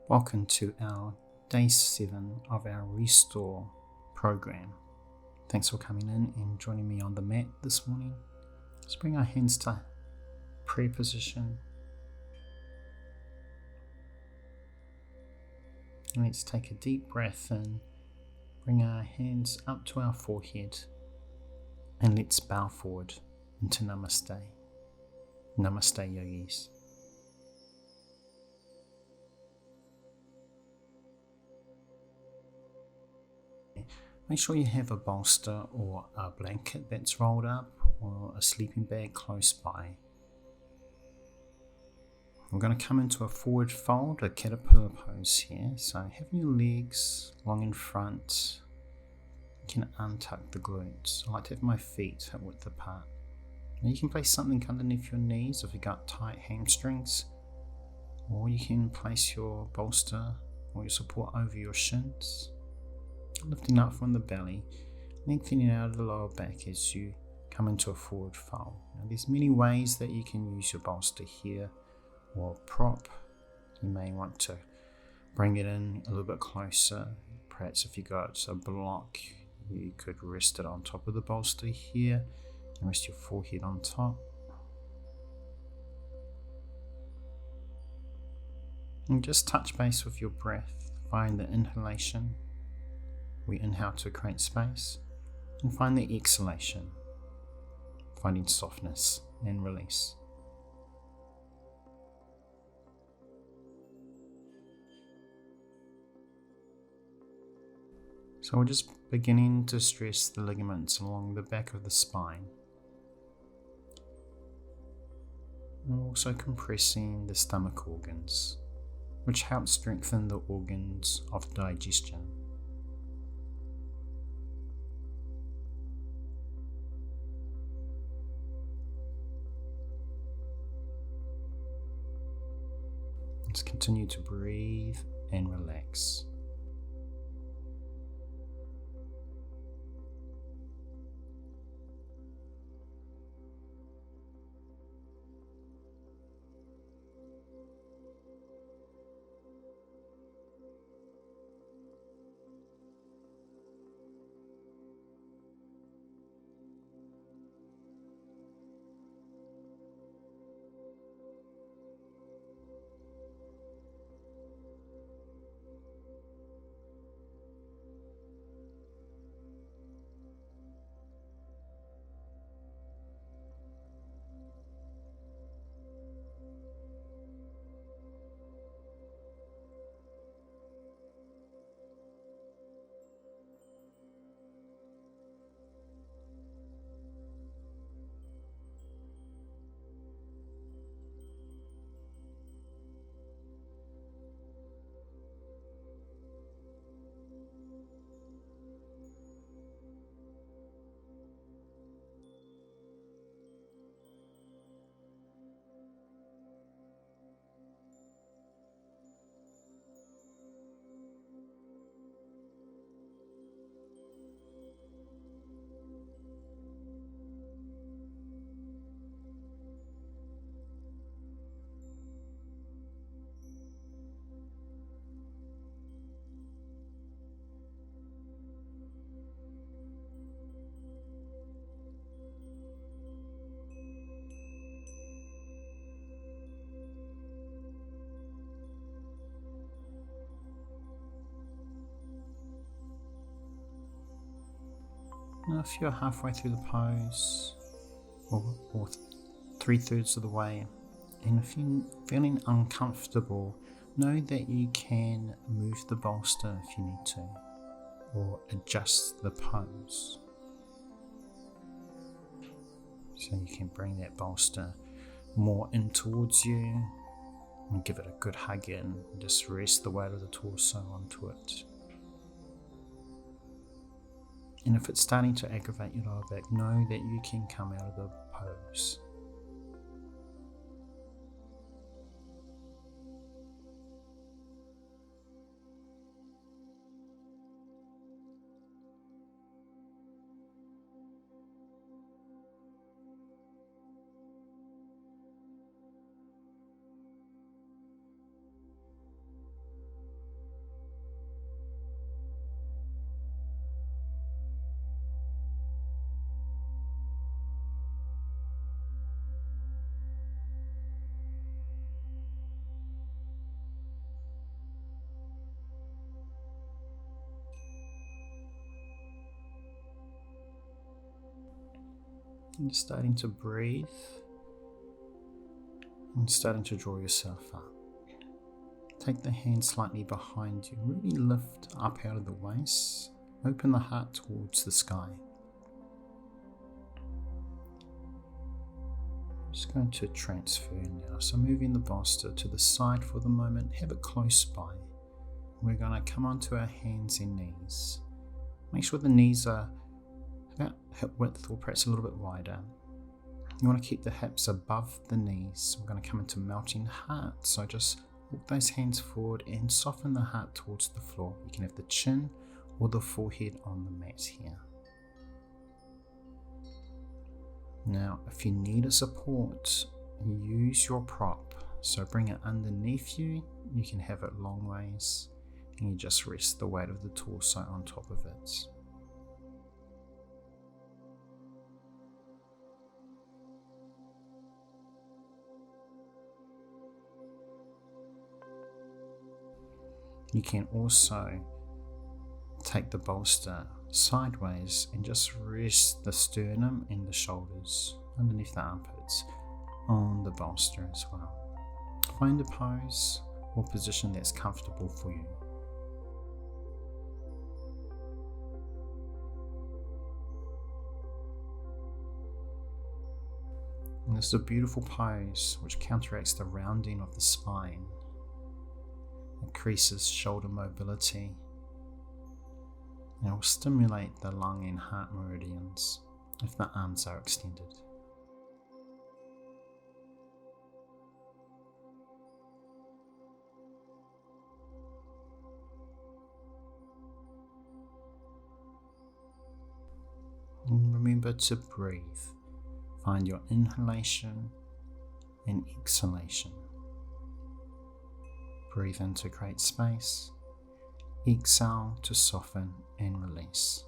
Welcome to our day 7 of our Restore program. Thanks for coming in and joining me on the mat this morning. Let's bring our hands to prayer position. And let's take a deep breath in, bring our hands up to our forehead, and let's bow forward into Namaste. Namaste, yogis. Make sure you have a bolster or a blanket that's rolled up or a sleeping bag close by. We're going to come into a forward fold, a caterpillar pose here. So having your legs long in front, you can untuck the glutes. I like to have my feet hip width apart. Now you can place something underneath your knees if you've got tight hamstrings, or you can place your bolster or your support over your shins. Lifting up from the belly, lengthening out of the lower back as you come into a forward fold. Now, there's many ways that you can use your bolster here or prop. You may want to bring it in a little bit closer. Perhaps if you got a block, you could rest it on top of the bolster here and rest your forehead on top. And just touch base with your breath. Find the inhalation. We inhale to create space, and find the exhalation, finding softness and release. So we're just beginning to stress the ligaments along the back of the spine, and also compressing the stomach organs, which helps strengthen the organs of digestion. Let's continue to breathe and relax. Now if you're halfway through the pose, or 3/3 of the way, and if you're feeling uncomfortable, know that you can move the bolster if you need to, or adjust the pose. So you can bring that bolster more in towards you, and give it a good hug in, and just rest the weight of the torso onto it. And if it's starting to aggravate your lower back, know that you can come out of the pose. And just starting to breathe and starting to draw yourself up. Take the hand slightly behind you, really lift up out of the waist, open the heart towards the sky. Just going to transfer now, so moving the bolster to the side for the moment, have it close by. We're going to come onto our hands and knees. Make sure the knees are about hip width or perhaps a little bit wider. You want to keep the hips above the knees. We're going to come into melting heart, so just walk those hands forward and soften the heart towards the floor. You can have the chin or the forehead on the mat here. Now, if you need a support, use your prop. So bring it underneath you. You can have it long ways, and you just rest the weight of the torso on top of it. You can also take the bolster sideways and just rest the sternum and the shoulders underneath the armpits on the bolster as well. Find a pose or position that's comfortable for you. And this is a beautiful pose which counteracts the rounding of the spine, increases shoulder mobility, and will stimulate the lung and heart meridians if the arms are extended. And remember to breathe. Find your inhalation and exhalation. Breathe in to create space. Exhale to soften and release.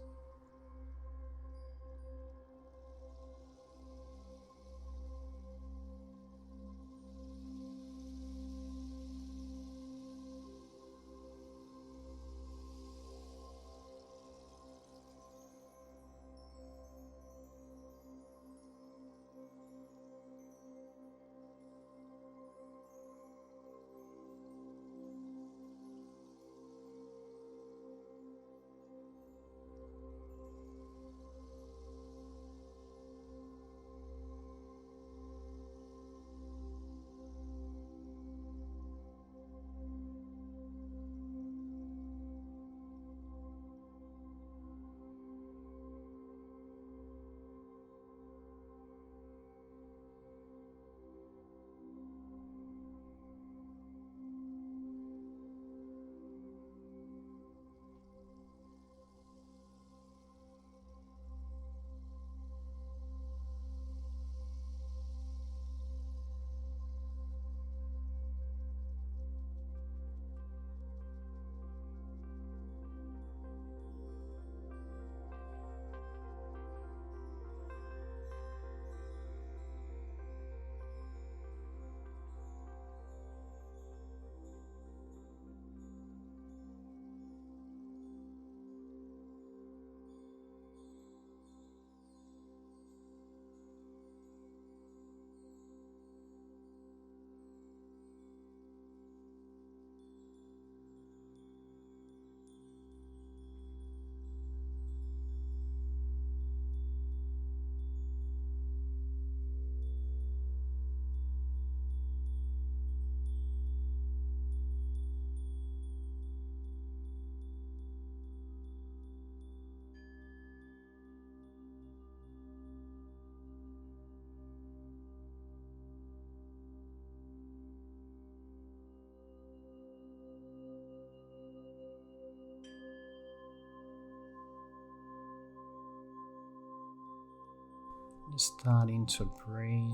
Starting to breathe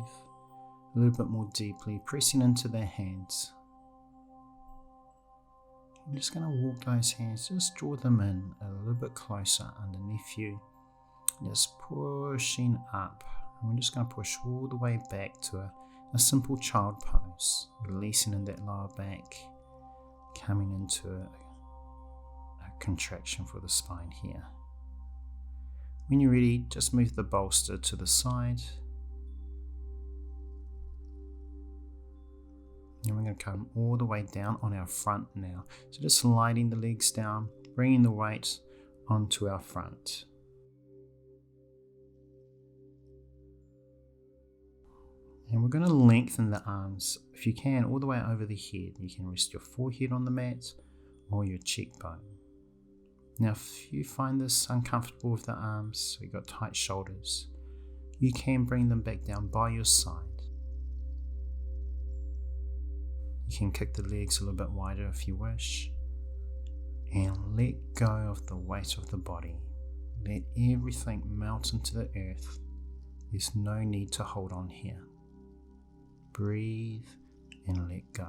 a little bit more deeply, pressing into their hands. I'm just going to walk those hands, just draw them in a little bit closer underneath you, just pushing up. And we're just going to push all the way back to a simple child pose, releasing in that lower back, coming into a contraction for the spine here. When you're ready, just move the bolster to the side. And we're going to come all the way down on our front now. So just sliding the legs down, bringing the weight onto our front. And we're going to lengthen the arms, if you can, all the way over the head. You can rest your forehead on the mat or your cheekbone. Now, if you find this uncomfortable with the arms, so you've got tight shoulders, you can bring them back down by your side. You can kick the legs a little bit wider if you wish. And let go of the weight of the body. Let everything melt into the earth. There's no need to hold on here. Breathe and let go.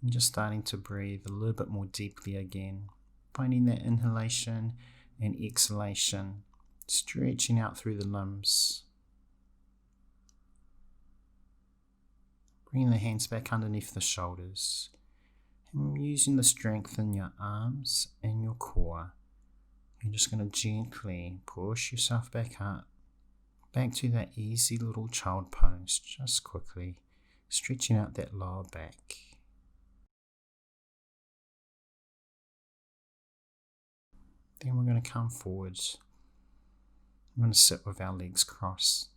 And just starting to breathe a little bit more deeply again, finding that inhalation and exhalation, stretching out through the limbs. Bringing the hands back underneath the shoulders. And using the strength in your arms and your core, you're just going to gently push yourself back up, back to that easy little child pose, just quickly stretching out that lower back. Then we're going to come forwards. We're going to sit with our legs crossed,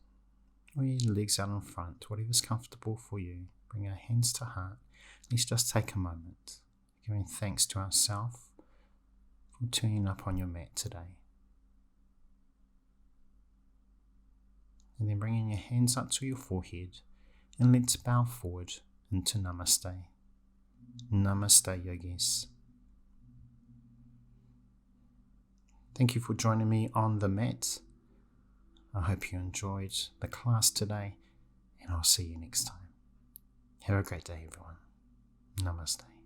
or your legs out in front, whatever's comfortable for you. Bring our hands to heart. Let's just take a moment, giving thanks to ourselves for turning up on your mat today. And then bringing your hands up to your forehead, and let's bow forward into Namaste. Namaste, yogis. Thank you for joining me on the mat. I hope you enjoyed the class today, and I'll see you next time. Have a great day, everyone. Namaste.